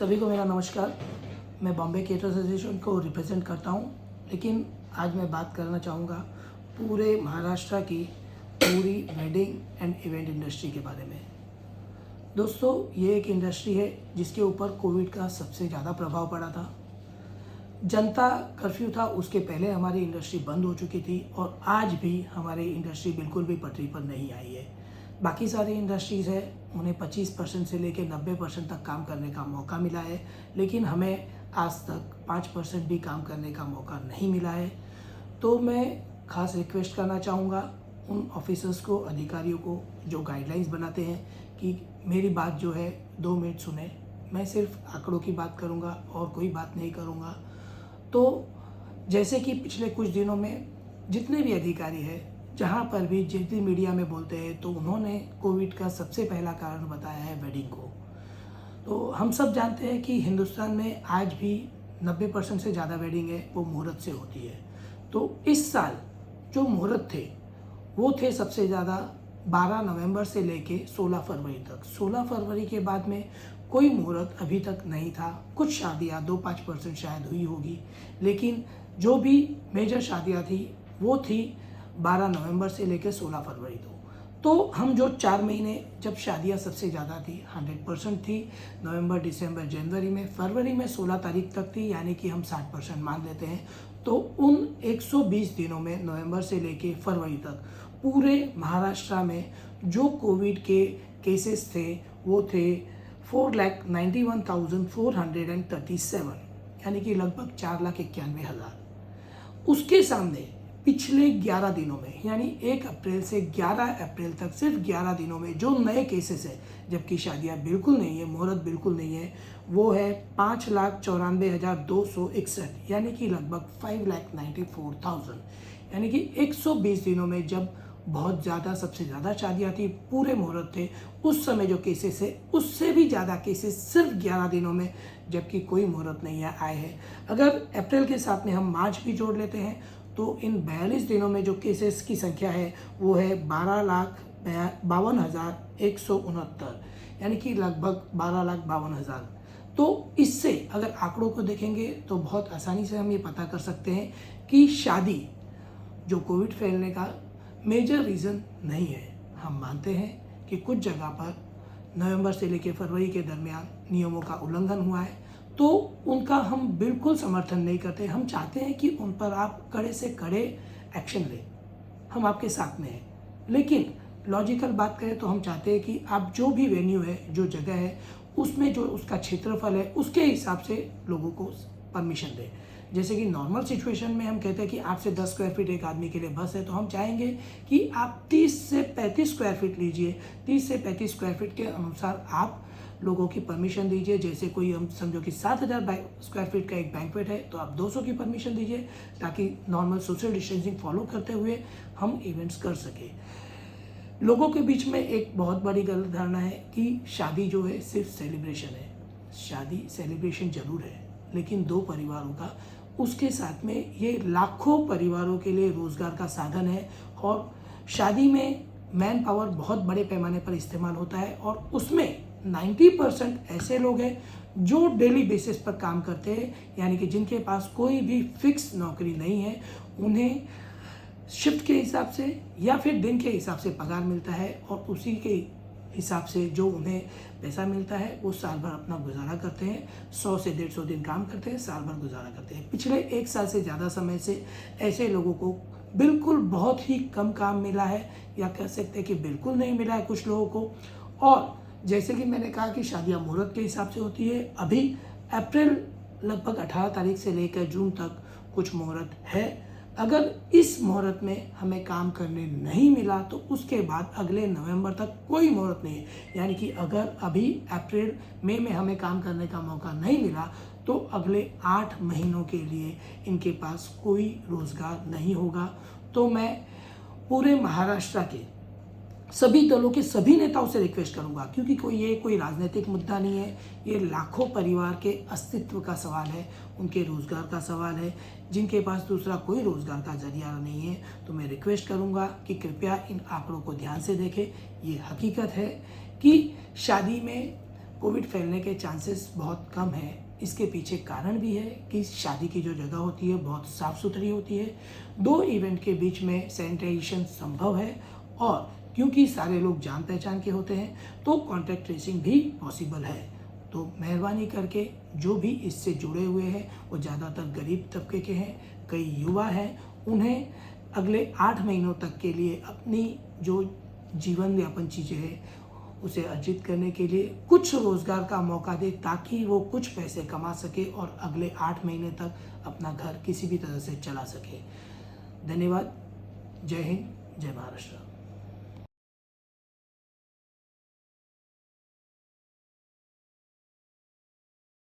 सभी को मेरा नमस्कार। मैं बॉम्बे कैटर एसोसिएशन को रिप्रेजेंट करता हूं, लेकिन आज मैं बात करना चाहूँगा पूरे महाराष्ट्र की पूरी वेडिंग एंड इवेंट इंडस्ट्री के बारे में। दोस्तों, ये एक इंडस्ट्री है जिसके ऊपर कोविड का सबसे ज़्यादा प्रभाव पड़ा था। जनता कर्फ्यू था, उसके पहले हमारी इंडस्ट्री बंद हो चुकी थी और आज भी हमारी इंडस्ट्री बिल्कुल भी पटरी पर नहीं आई है। बाकी सारी इंडस्ट्रीज़ है, उन्हें 25% से लेकर 90% तक काम करने का मौका मिला है, लेकिन हमें आज तक 5% भी काम करने का मौका नहीं मिला है। तो मैं खास रिक्वेस्ट करना चाहूँगा उन ऑफिसर्स को, अधिकारियों को जो गाइडलाइंस बनाते हैं कि मेरी बात जो है 2 मिनट सुने। मैं सिर्फ आंकड़ों की बात करूँगा और कोई बात नहीं करूँगा। तो जैसे कि पिछले कुछ दिनों में जितने भी अधिकारी हैं, जहाँ पर भी जितनी मीडिया में बोलते हैं, तो उन्होंने कोविड का सबसे पहला कारण बताया है वेडिंग को। तो हम सब जानते हैं कि हिंदुस्तान में आज भी 90% से ज़्यादा वेडिंग है वो मुहूर्त से होती है। तो इस साल जो मुहूर्त थे वो थे सबसे ज़्यादा 12 नवंबर से लेके 16 फरवरी तक। 16 फरवरी के बाद में कोई मुहूर्त अभी तक नहीं था। कुछ शादियाँ 2-5% शायद हुई होगी, लेकिन जो भी मेजर शादियाँ थी वो थी 12 नवंबर से लेकर 16 फरवरी तक। तो हम जो 4 महीने जब शादियां सबसे ज़्यादा थी 100% थी, नवंबर, दिसंबर, जनवरी में, फरवरी में 16 तारीख तक थी, यानी कि हम 60% मान लेते हैं। तो उन 120 दिनों में नवंबर से लेके फरवरी तक पूरे महाराष्ट्र में जो कोविड के केसेस थे वो थे 4,91,437, यानी कि लगभग 4,91,000। उसके सामने पिछले 11 दिनों में, यानी 1 अप्रैल से 11 अप्रैल तक सिर्फ 11 दिनों में जो नए केसेस है, जबकि शादियां बिल्कुल नहीं है, मुहूर्त बिल्कुल नहीं है, वो है 5,94,261, यानी कि लगभग 5,94,000। यानी कि 120 दिनों में जब बहुत ज़्यादा, सबसे ज़्यादा शादियाँ थी, पूरे मुहूर्त थे, उस समय जो केसेस है उससे भी ज़्यादा केसेस सिर्फ 11 दिनों में, जबकि कोई मुहूर्त नहीं आए हैं। अगर अप्रैल के साथ में हम मार्च भी जोड़ लेते हैं तो इन 42 दिनों में जो केसेस की संख्या है वो है 12,52,169, यानी कि लगभग 12,52,000। तो इससे अगर आंकड़ों को देखेंगे तो बहुत आसानी से हम ये पता कर सकते हैं कि शादी जो कोविड फैलने का मेजर रीज़न नहीं है। हम मानते हैं कि कुछ जगह पर नवंबर से लेकर फरवरी के दरमियान नियमों का उल्लंघन हुआ है, तो उनका हम बिल्कुल समर्थन नहीं करते। हम चाहते हैं कि उन पर आप कड़े से कड़े एक्शन लें, हम आपके साथ में हैं। लेकिन लॉजिकल बात करें तो हम चाहते हैं कि आप जो भी वेन्यू है, जो जगह है, उसमें जो उसका क्षेत्रफल है उसके हिसाब से लोगों को परमिशन दें। जैसे कि नॉर्मल सिचुएशन में हम कहते हैं कि 8 से 10 स्क्वायर फीट एक आदमी के लिए बस है, तो हम चाहेंगे कि आप 30 से 35 स्क्वायर फीट लीजिए। 30 से 35 स्क्वायर फीट के अनुसार आप लोगों की परमिशन दीजिए। जैसे कोई हम समझो कि 7,000 स्क्वायर फीट का एक बैंक्वेट है, तो आप 200 की परमिशन दीजिए, ताकि नॉर्मल सोशल डिस्टेंसिंग फॉलो करते हुए हम इवेंट्स कर सके। लोगों के बीच में एक बहुत बड़ी गलत धारणा है कि शादी जो है सिर्फ सेलिब्रेशन है। शादी सेलिब्रेशन जरूर है, लेकिन 2 परिवारों का, उसके साथ में ये लाखों परिवारों के लिए रोजगार का साधन है। और शादी में मैन पावर बहुत बड़े पैमाने पर इस्तेमाल होता है, और उसमें 90% ऐसे लोग हैं जो डेली बेसिस पर काम करते हैं, यानी कि जिनके पास कोई भी फिक्स नौकरी नहीं है। उन्हें शिफ्ट के हिसाब से या फिर दिन के हिसाब से पगार मिलता है, और उसी के हिसाब से जो उन्हें पैसा मिलता है वो साल भर अपना गुजारा करते हैं। 100 से 150 दिन काम करते हैं, साल भर गुजारा करते हैं। पिछले 1 साल से ज़्यादा समय से ऐसे लोगों को बिल्कुल बहुत ही कम काम मिला है, या कह सकते हैं कि बिल्कुल नहीं मिला है कुछ लोगों को। और जैसे कि मैंने कहा कि शादियाँ मुहूर्त के हिसाब से होती है। अभी अप्रैल लगभग 18 तारीख से लेकर जून तक कुछ मुहूर्त है। अगर इस मुहूर्त में हमें काम करने नहीं मिला तो उसके बाद अगले नवंबर तक कोई मुहूर्त नहीं है। यानी कि अगर अभी अप्रैल मई में हमें काम करने का मौका नहीं मिला तो अगले 8 महीनों के लिए इनके पास कोई रोज़गार नहीं होगा। तो मैं पूरे महाराष्ट्र के सभी दलों के सभी नेताओं से रिक्वेस्ट करूंगा, क्योंकि कोई राजनीतिक मुद्दा नहीं है, ये लाखों परिवार के अस्तित्व का सवाल है, उनके रोज़गार का सवाल है, जिनके पास दूसरा कोई रोज़गार का जरिया नहीं है। तो मैं रिक्वेस्ट करूंगा कि कृपया इन आंकड़ों को ध्यान से देखें। ये हकीकत है कि शादी में कोविड फैलने के चांसेस बहुत कम है। इसके पीछे कारण भी है कि शादी की जो जगह होती है बहुत साफ़ सुथरी होती है, 2 इवेंट के बीच में सैनिटाइजेशन संभव है, और क्योंकि सारे लोग जान पहचान के होते हैं तो कॉन्टैक्ट ट्रेसिंग भी पॉसिबल है। तो मेहरबानी करके जो भी इससे जुड़े हुए हैं वो ज़्यादातर गरीब तबके के हैं, कई युवा हैं, उन्हें अगले 8 महीनों तक के लिए अपनी जो जीवन यापन चीज़ें हैं उसे अर्जित करने के लिए कुछ रोज़गार का मौका दे, ताकि वो कुछ पैसे कमा सके और अगले 8 महीने तक अपना घर किसी भी तरह से चला सके। धन्यवाद। जय हिंद, जय महाराष्ट्र।